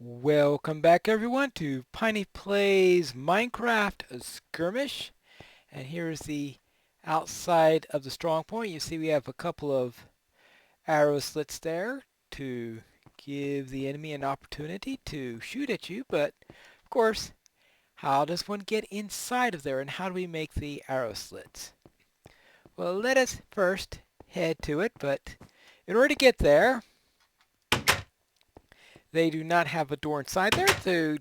Welcome back everyone to Piney Plays Minecraft Skirmish. And here's the outside of the Strongpoint. You see we have a couple of arrow slits there to give the enemy an opportunity to shoot at you. But of course, how does one get inside of there and how do we make the arrow slits? Well, let us first head to it, but in order to get there, they do not have a door inside there to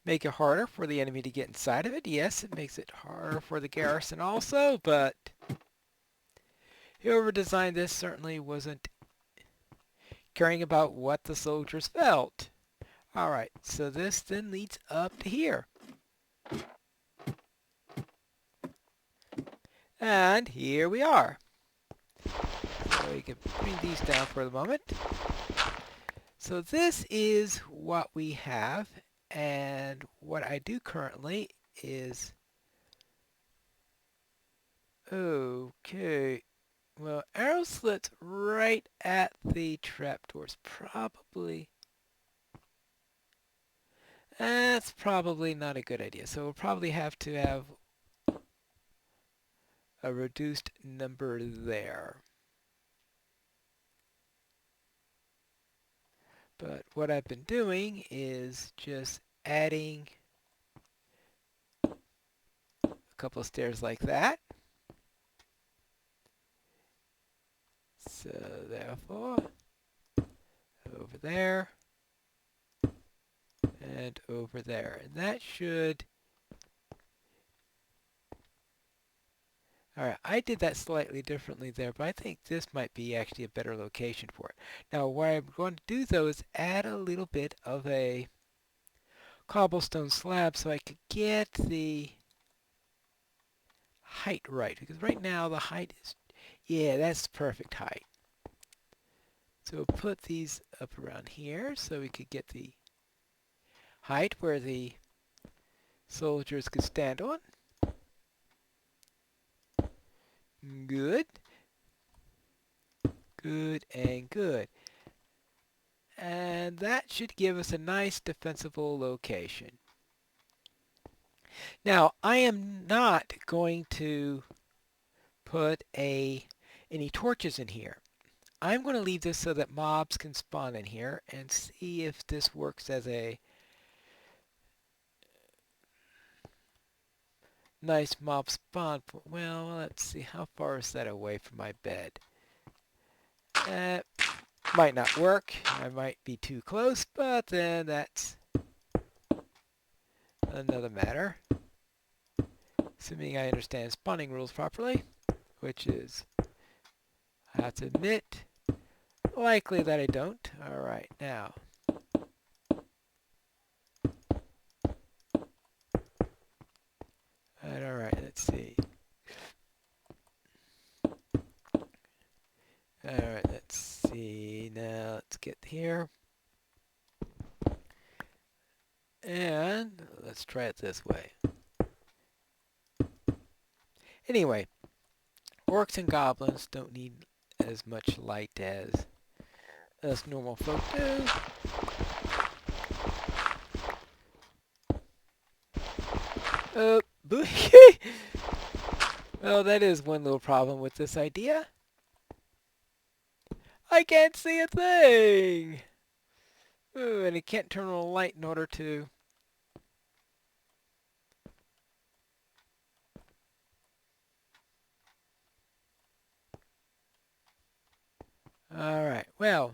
make it harder for the enemy to get inside of it. Yes, it makes it harder for the garrison also, but whoever designed this certainly wasn't caring about what the soldiers felt. Alright, so this then leads up to here. And here we are. So we can bring these down for the moment. So this is what we have, and what I do currently is... Okay, well, arrow slits right at the trapdoors. That's probably not a good idea. So we'll probably have to have a reduced number there. But what I've been doing is just adding a couple of stairs like that. So therefore, over there, and over there. And that should... Alright, I did that slightly differently there, but I think this might be actually a better location for it. Now what I'm going to do though is add a little bit of a cobblestone slab so I could get the height right. Because right now the height is... Yeah, that's perfect height. So we'll put these up around here so we could get the height where the soldiers could stand on. Good. Good and good. And that should give us a nice defensible location. Now, I am not going to put any torches in here. I'm going to leave this so that mobs can spawn in here and see if this works as a nice mob spawn. Well, let's see, how far is that away from my bed? Might not work. I might be too close, but then that's another matter. Assuming I understand spawning rules properly, which is, I have to admit, likely that I don't. Alright, now. Alright, let's see. Alright, let's see. Now, let's get here. And let's try it this way. Anyway, orcs and goblins don't need as much light as us normal folk do. Well, that is one little problem with this idea. I can't see a thing! Ooh, and I can't turn on a light in order to... Alright, well,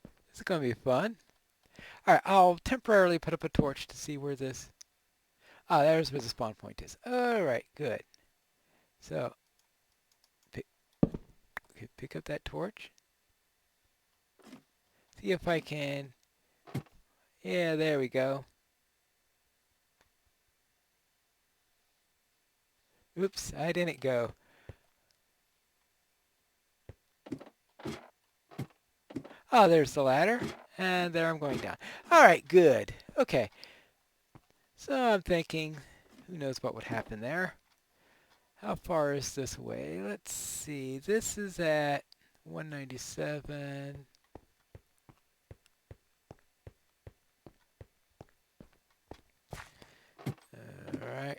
this is going to be fun. Alright, I'll temporarily put up a torch to see where this... Ah, there's where the spawn point is. Alright, good. So, pick up that torch. See if I can... Yeah, there we go. Oops, I didn't go. Oh, there's the ladder. And there I'm going down. Alright, good. Okay. So I'm thinking, who knows what would happen there. How far is this away? Let's see. This is at 197. Alright.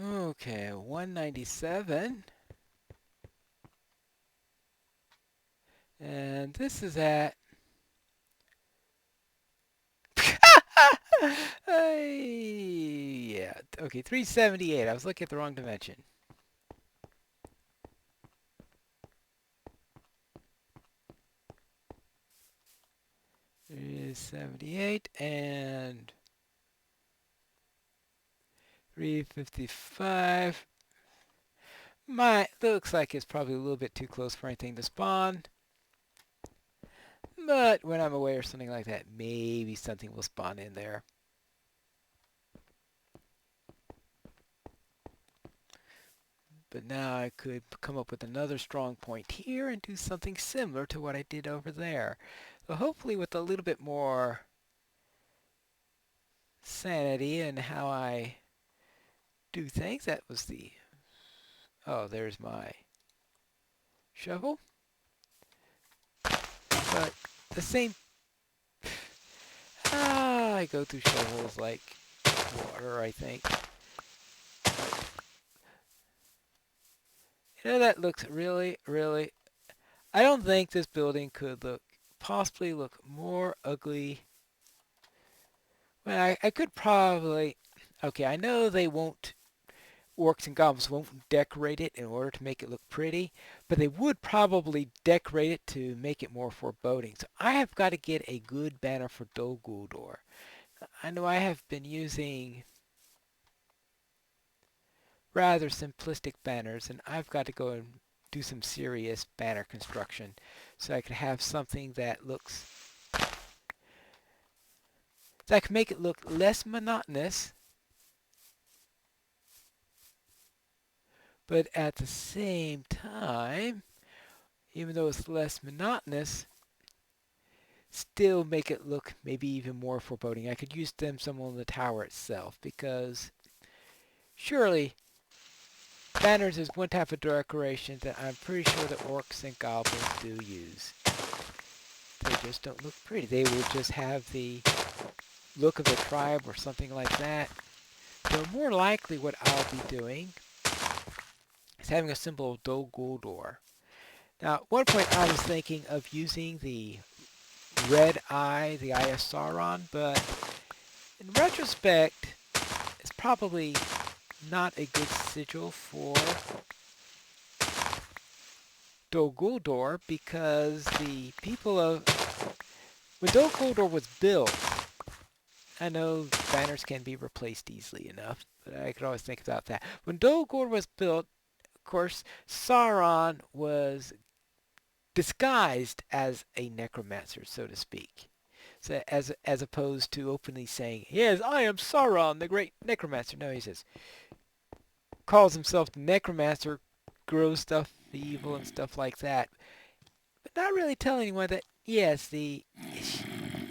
Okay, 197. And this is at... yeah, okay, 378. I was looking at the wrong dimension. 378 and 355. Looks like it's probably a little bit too close for anything to spawn. But when I'm away or something like that, maybe something will spawn in there. But now I could come up with another strong point here and do something similar to what I did over there. So hopefully with a little bit more sanity in how I do things. That was the... oh, there's my shovel. But the same... I go through shovels like water, I think. You know, that looks really, really... I don't think this building could possibly look more ugly. Well, I could probably... okay, I know they won't... orcs and goblins won't decorate it in order to make it look pretty, but they would probably decorate it to make it more foreboding. So I have got to get a good banner for Dol Guldur. I know I have been using rather simplistic banners, and I've got to go and do some serious banner construction so I could have something that looks... so I can make it look less monotonous, but at the same time, even though it's less monotonous, still make it look maybe even more foreboding. I could use them some on the tower itself, because surely banners is one type of decoration that I'm pretty sure that orcs and goblins do use. They just don't look pretty. They will just have the look of the tribe or something like that. So more likely what I'll be doing is having a symbol of Dol Guldur. Now, at one point I was thinking of using the red eye, the Eye of Sauron, but in retrospect, it's probably not a good sigil for Dol Guldur, because the people of... when Dol Guldur was built, I know banners can be replaced easily enough, but I could always think about that. When Dol Guldur was built, of course, Sauron was disguised as a necromancer, so to speak. So as opposed to openly saying, "Yes, I am Sauron, the great necromancer." No, he says, calls himself the necromancer, grows stuff evil and stuff like that, but not really telling anyone that, yes,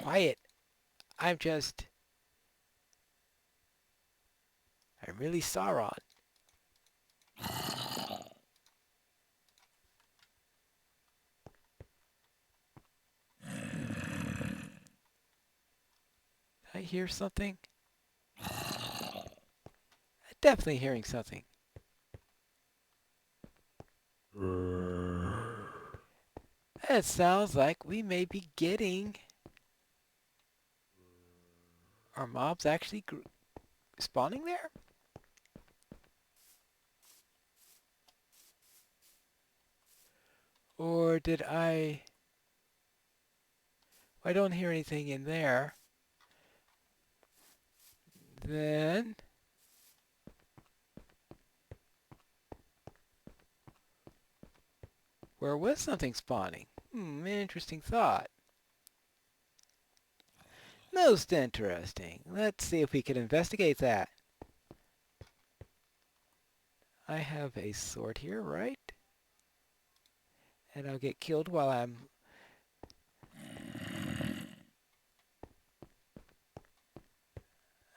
quiet. I'm really Sauron. I hear something. Definitely hearing something. It sounds like we may be getting our mobs actually spawning there. Or did I don't hear anything in there. Then where was something spawning? Interesting thought. Most interesting. Let's see if we can investigate that. I have a sword here, right? And I'll get killed while I'm...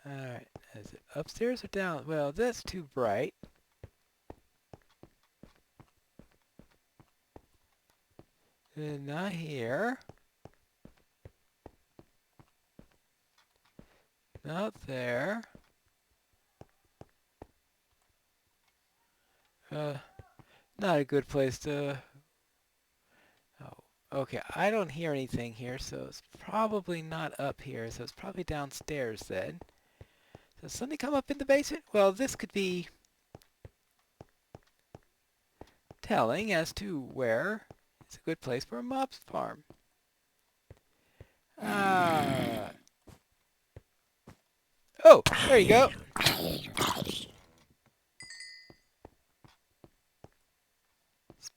alright, is it upstairs or down? Well, that's too bright. Not here. Not there. Not a good place to... Oh, okay. I don't hear anything here, so it's probably not up here. So it's probably downstairs then. Does something come up in the basement? Well, this could be telling as to where is a good place for a mob's farm. Oh, there you go.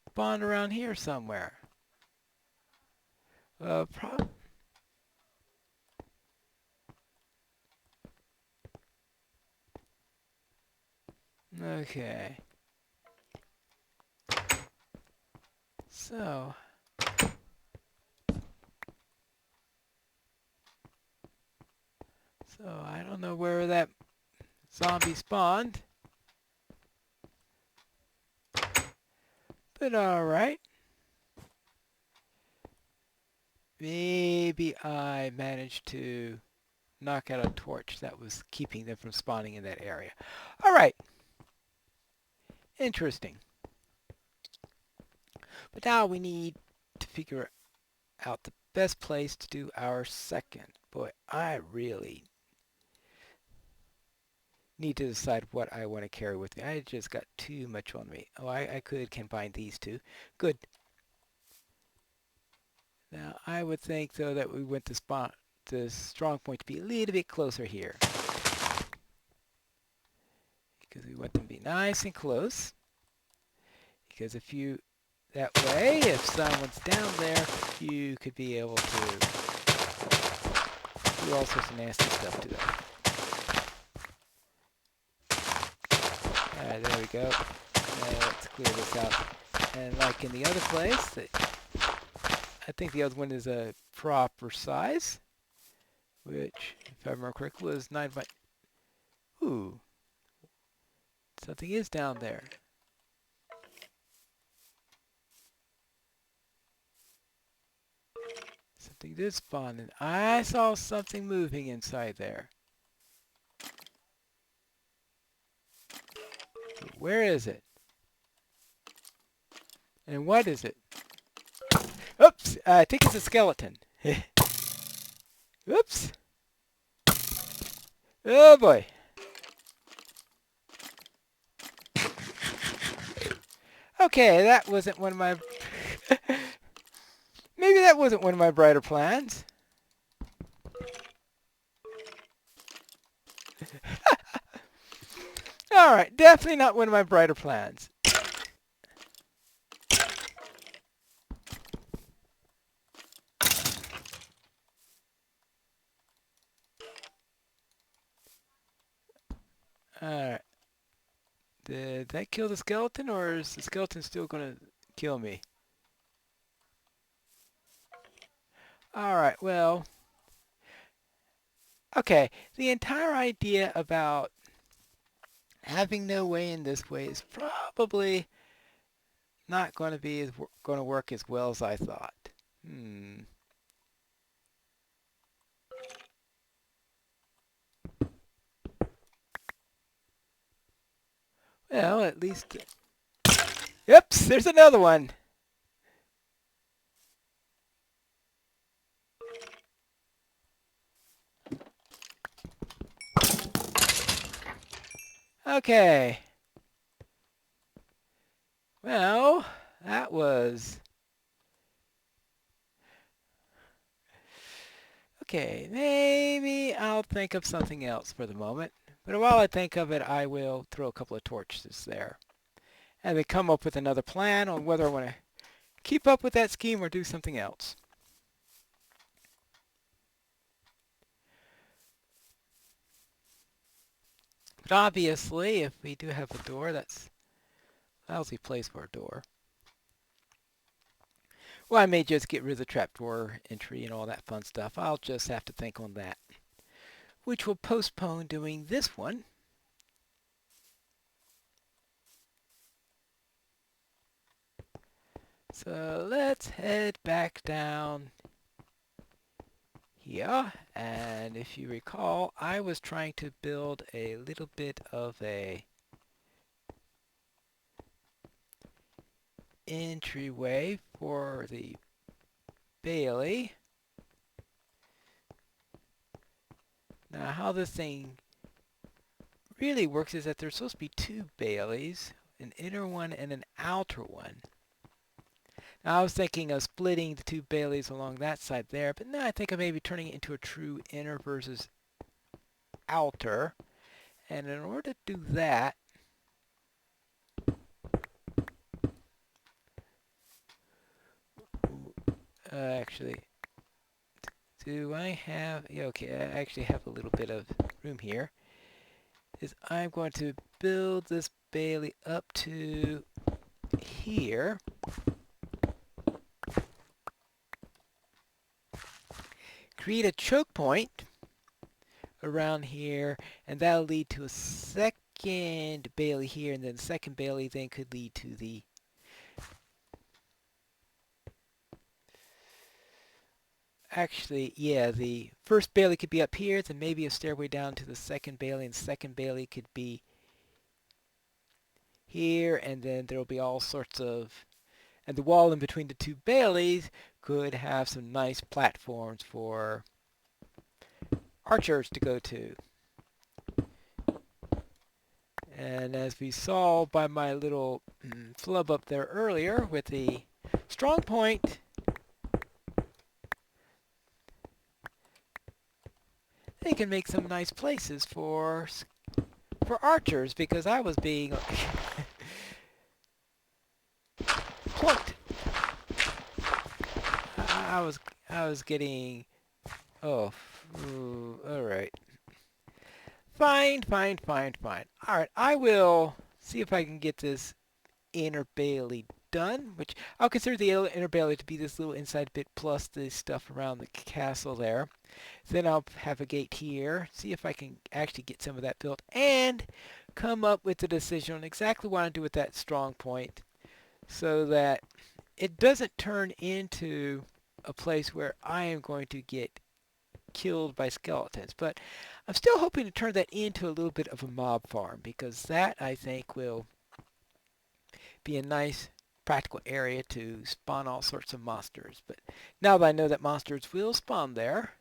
Spawned around here somewhere. Okay. So I don't know where that zombie spawned. But alright. Maybe I managed to knock out a torch that was keeping them from spawning in that area. Alright. Interesting. But now we need to figure out the best place to do our second. Boy, I really need to decide what I want to carry with me. I just got too much on me. Oh, I could combine these two. Good. Now, I would think, though, that we went to Strongpoint to be a little bit closer here. Because we want them to be nice and close. Because that way, if someone's down there, you could be able to do all sorts of nasty stuff to them. Alright, there we go. Now let's clear this out. And like in the other place, I think the other one is a proper size, which, if I remember correctly, was 9 by... Ooh. Something is down there. Something did spawn, and I saw something moving inside there. Where is it? And what is it? Oops! I think it's a skeleton. Oops! Oh boy! Okay, that wasn't one of my... Maybe that wasn't one of my brighter plans. Alright, definitely not one of my brighter plans. Alright. Did that kill the skeleton, or is the skeleton still going to kill me? Alright, well... Okay, the entire idea about having no way in this way is probably not going to work as well as I thought. Well, at least... Oops, there's another one. Okay. Well, that was... Okay, maybe I'll think of something else for the moment. But while I think of it, I will throw a couple of torches there. And then come up with another plan on whether I want to keep up with that scheme or do something else. But obviously, if we do have a door, that's a lousy place for a door. Well, I may just get rid of the trapdoor entry and all that fun stuff. I'll just have to think on that, which will postpone doing this one. So let's head back down here. And if you recall, I was trying to build a little bit of a entryway for the Bailey. Now how this thing really works is that there's supposed to be two Baileys, an inner one and an outer one. Now I was thinking of splitting the two Baileys along that side there, but now I think of maybe turning it into a true inner versus outer. And in order to do that, actually, do I have, yeah, okay, I actually have a little bit of room here, is I'm going to build this Bailey up to here. Create a choke point around here, and that'll lead to a second Bailey here, and then the second Bailey then could lead to the actually, yeah, the first Bailey could be up here, then maybe a stairway down to the second Bailey, and second Bailey could be here, and then there'll be all sorts of, and the wall in between the two Baileys could have some nice platforms for archers to go to. And as we saw by my little flub up there earlier with the Strongpoint, they can make some nice places for archers, because I was being plunked. I was getting, oh, all right. Fine. All right, I will see if I can get this inner Bailey done, which I'll consider the inner Bailey to be this little inside bit plus the stuff around the castle there. Then I'll have a gate here, see if I can actually get some of that built, and come up with a decision on exactly what I do with that strong point, so that it doesn't turn into a place where I am going to get killed by skeletons. But I'm still hoping to turn that into a little bit of a mob farm, because that, I think, will be a nice practical area to spawn all sorts of monsters. But now that I know that monsters will spawn there,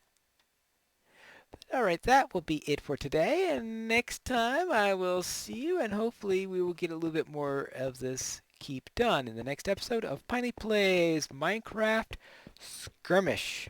alright, that will be it for today, and next time I will see you, and hopefully we will get a little bit more of this keep done in the next episode of Piney Plays Minecraft Skirmish.